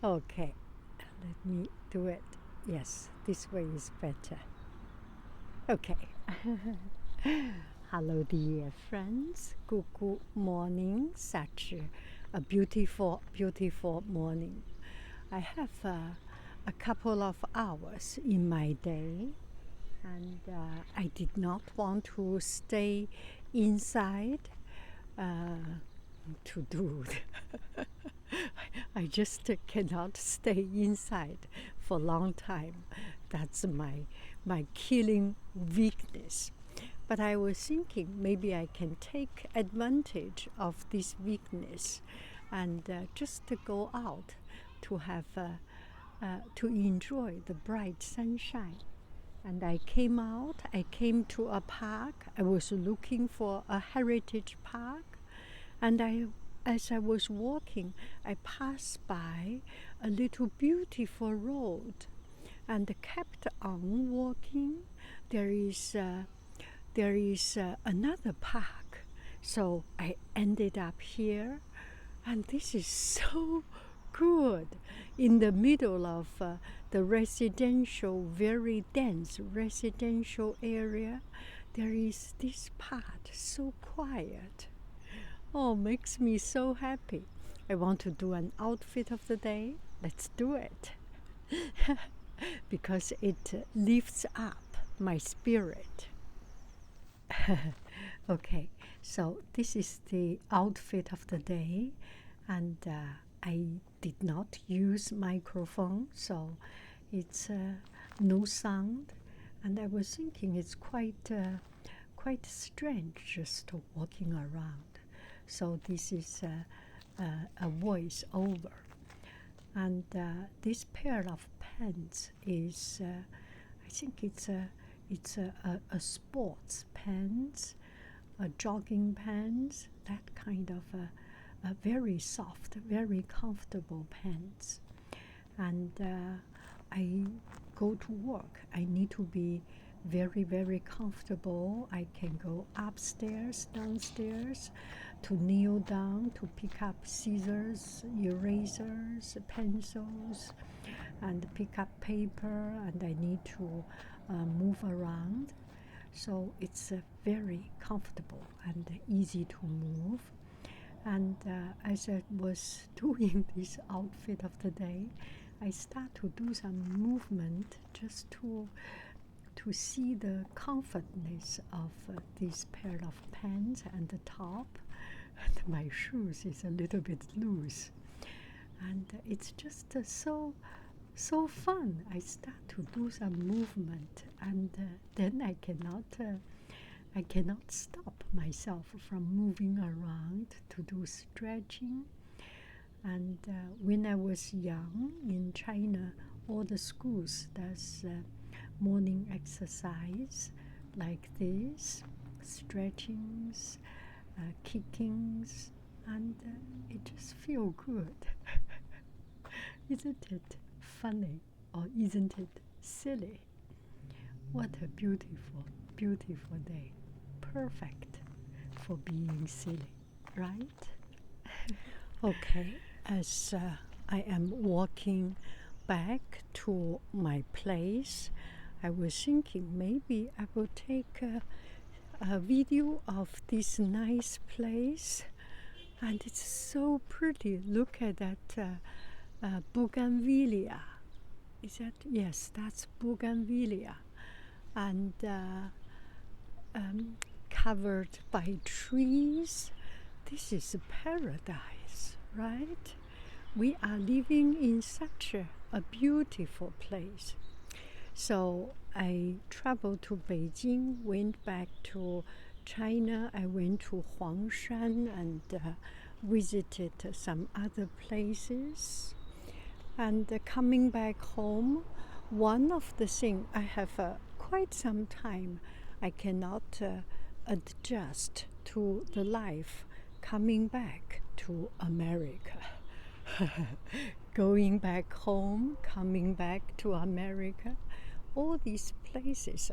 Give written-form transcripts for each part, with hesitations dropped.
Okay, let me do it. Yes, this way is better. Okay. Hello, dear friends. Good morning. Such a beautiful, beautiful morning. I have a couple of hours in my day, and I did not want to stay inside to do. I just cannot stay inside for a long time. That's my killing weakness. But I was thinking maybe I can take advantage of this weakness and just to go out to have to enjoy the bright sunshine. And I came out. I came to a park. I was looking for a heritage park, and as I was walking, I passed by a little beautiful road, and kept on walking. There is another park, so I ended up here, and this is so good. In the middle of the residential, very dense residential area, there is this part so quiet. Oh, makes me so happy. I want to do an outfit of the day. Let's do it. Because it lifts up my spirit. Okay, so this is the outfit of the day, and I did not use microphone, so it's no sound. And I was thinking it's quite strange just walking around. So this is a voice over. And this pair of pants is, I think it's a sports pants, a jogging pants, that kind of a very soft, very comfortable pants. And I go to work. I need to be very, very comfortable. I can go upstairs, downstairs, to kneel down, to pick up scissors, erasers, pencils, and pick up paper, and I need to move around. So it's very comfortable and easy to move. And as I was doing this outfit of the day, I start to do some movement just to see the comfortness of this pair of pants and the top. And my shoes is a little bit loose. And it's just so fun. I start to do some movement, and then I cannot stop myself from moving around to do stretching. And when I was young in China, all the schools does morning exercise like this, stretchings, kickings, and it just feels good. Isn't it funny, or isn't it silly? What a beautiful, beautiful day. Perfect for being silly, right? Okay, as I am walking back to my place, I was thinking maybe I will take a video of this nice place, and it's so pretty. Look at that bougainvillea. Is that? Yes, that's bougainvillea, and covered by trees. This is paradise, right? We are living in such a beautiful place. So I traveled to Beijing, went back to China. I went to Huangshan and visited some other places. And coming back home, one of the things I have quite some time, I cannot adjust to the life coming back to America. Going back home, coming back to America, all these places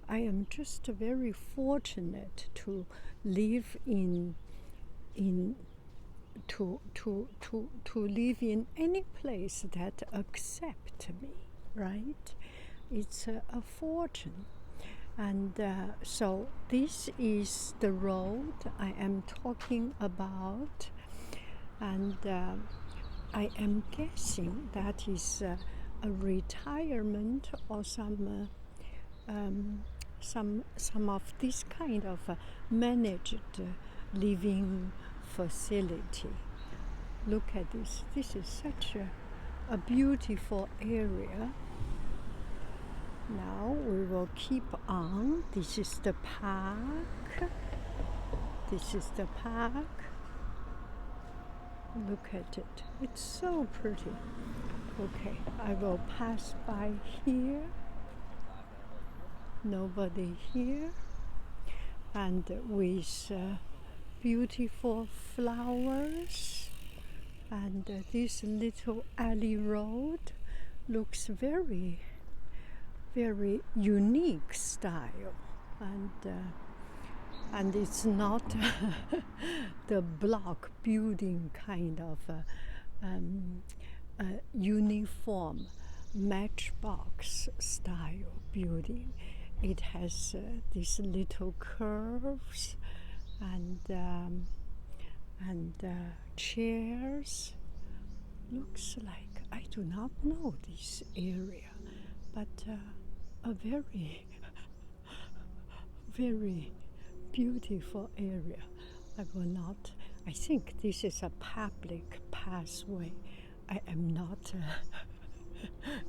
I am just very fortunate to live in to live in any place that accept me, right? It's a fortune. And so this is the road I am talking about, and I am guessing that is a retirement or some of this kind of managed living facility. Look at this. This is such a beautiful area. Now we will keep on. This is the park. This is the park. Look at it. It's so pretty. Okay, I will pass by here. Nobody here. And with beautiful flowers. And this little alley road looks very, very unique style, and it's not the block building kind of uniform matchbox style building. It has these little curves and chairs. Looks like, I do not know this area, but a very, very beautiful area. I think this is a public pathway. I am not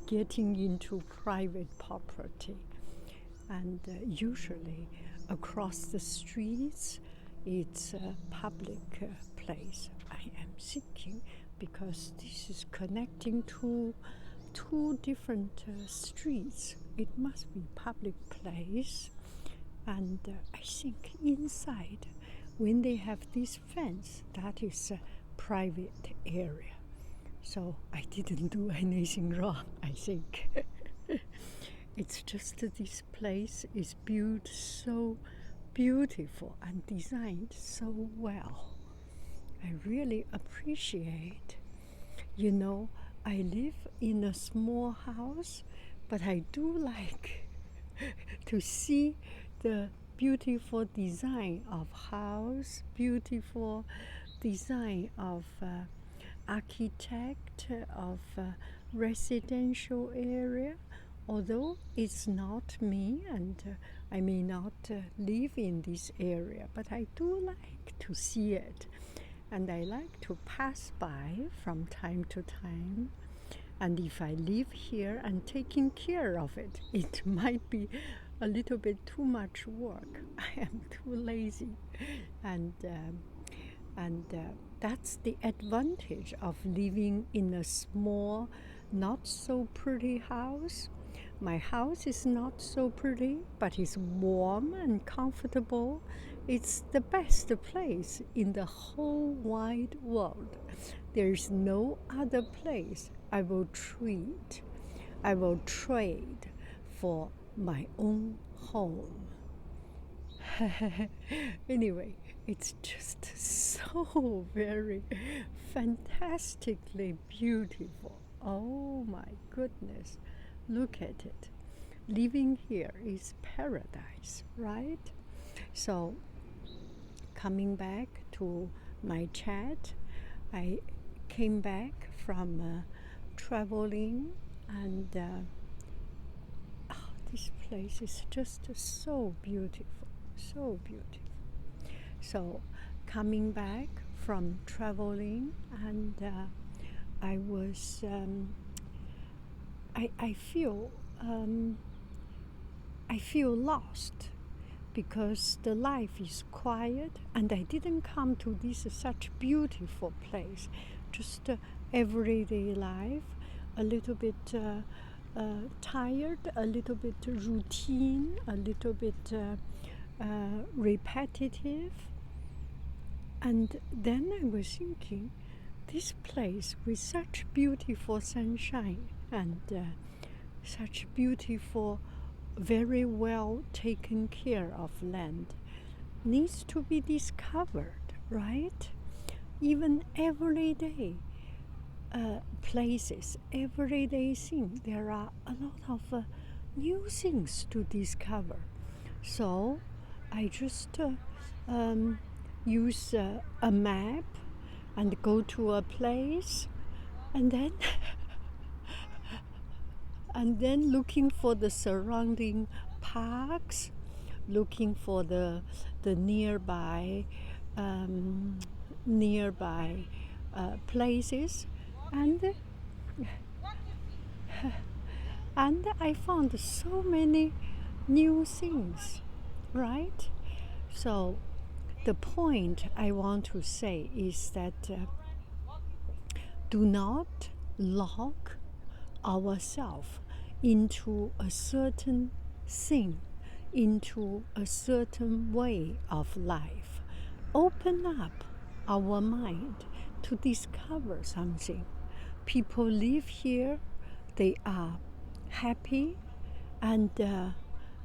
getting into private property. And usually across the streets, it's a public place. I am thinking, because this is connecting to two different streets. It must be public place. And I think inside, when they have this fence, that is a private area. So I didn't do anything wrong, I think. It's just this place is built so beautiful and designed so well. I really appreciate. You know, I live in a small house, but I do like to see the beautiful design of house, beautiful design of architect, of residential area. Although it's not me, and I may not live in this area, but I do like to see it. And I like to pass by from time to time. And if I live here and taking care of it, it might be a little bit too much work. I am too lazy. And that's the advantage of living in a small, not so pretty house. My house is not so pretty, but it's warm and comfortable. It's the best place in the whole wide world. There is no other place I will trade for my own home. Anyway, it's just so very fantastically beautiful. Oh my goodness. Look at it. Living here is paradise, right? So, coming back to my chat, I came back from traveling, and this place is just so beautiful, so beautiful. So, coming back from traveling, and I was. I feel lost because the life is quiet, and I didn't come to this such beautiful place. Just everyday life, a little bit tired, a little bit routine, a little bit repetitive. And then I was thinking, this place with such beautiful sunshine and such beautiful, very well taken care of land needs to be discovered, right? even everyday places, everyday things. There are a lot of new things to discover. So I just use a map and go to a place, and then and then looking for the surrounding parks, looking for the nearby places, and and I found so many new things, right? So the point I want to say is that do not lock ourselves into a certain thing, into a certain way of life. Open up our mind to discover something. People live here, they are happy, and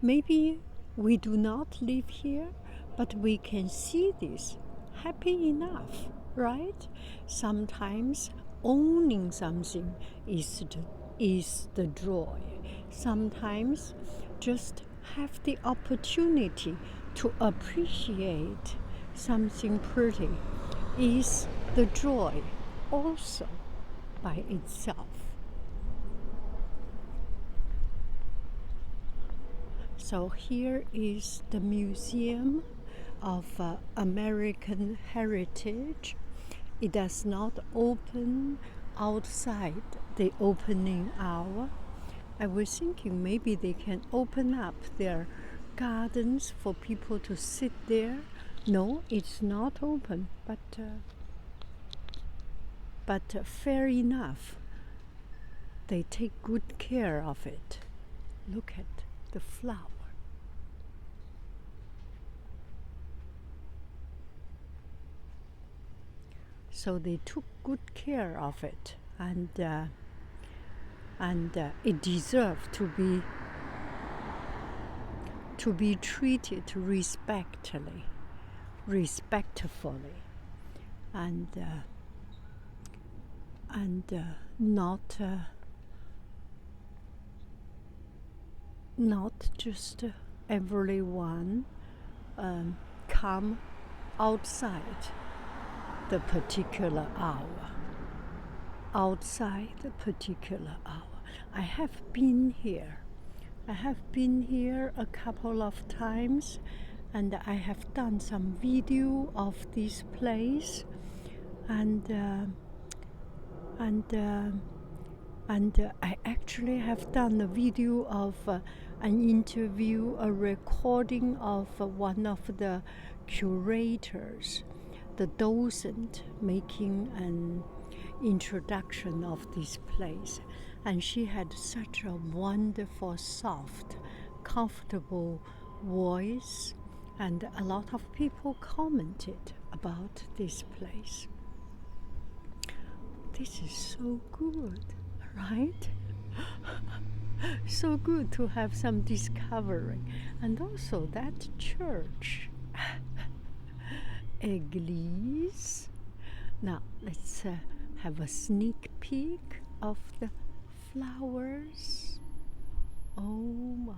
maybe we do not live here, but we can see this. Happy enough, right? Sometimes owning something is the joy. Sometimes just have the opportunity to appreciate something pretty is the joy also by itself. So here is the Museum of American Heritage. It does not open outside the opening hour. I was thinking maybe they can open up their gardens for people to sit there. No, it's not open, but fair enough. They take good care of it. Look at the flower. So they took good care of it, and it deserved to be treated respectfully, and not just everyone come outside the particular hour. Outside the particular hour. I have been here a couple of times, and I have done some video of this place, and I actually have done a video of an interview, a recording of one of the curators, the docent, making an introduction of this place. And she had such a wonderful, soft, comfortable voice, and a lot of people commented about this place. This is so good, right? So good to have some discovery. And also that church, Église. Now let's have a sneak peek of the flowers. Oh my.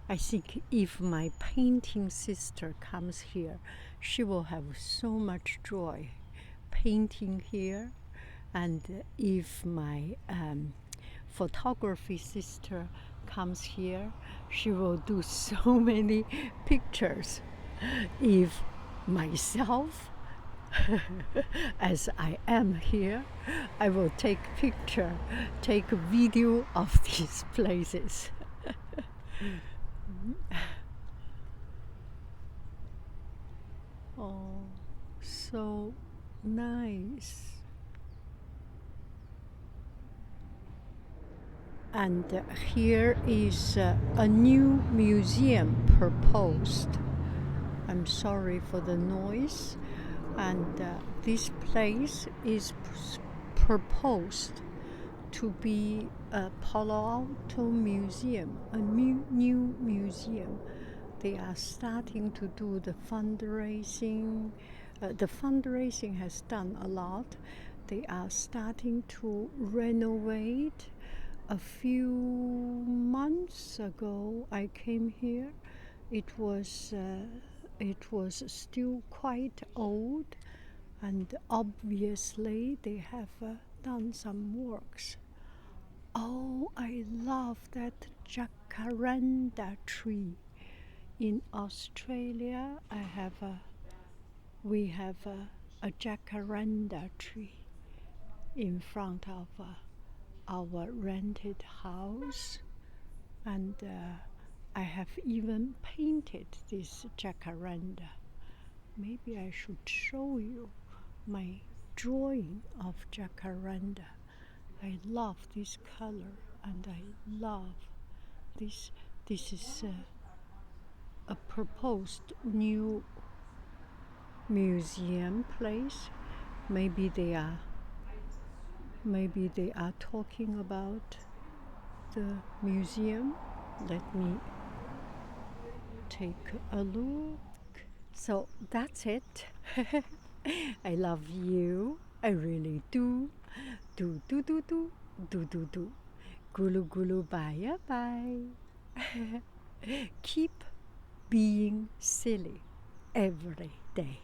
I think if my painting sister comes here, she will have so much joy painting here. And if my photography sister comes here, she will do so many pictures. If myself, as I am here, I will take a video of these places. Oh, so nice. And here is a new museum proposed. I'm sorry for the noise. And this place is proposed to be a Palo Alto museum, a new museum. They are starting to do the fundraising. The fundraising has done a lot. They are starting to renovate. A few months ago, I came here. It was still quite old, and obviously they have done some works. Oh, I love that jacaranda tree. In Australia, we have a jacaranda tree in front of our rented house, and I have even painted this jacaranda. Maybe I should show you my drawing of jacaranda. I love this color, and I love this. This is a proposed new museum place. Maybe they are talking about the museum. Let me take a look. So that's it. I love you. I really do. Do do do do do do do. Gulu gulu bye bye. Keep being silly every day.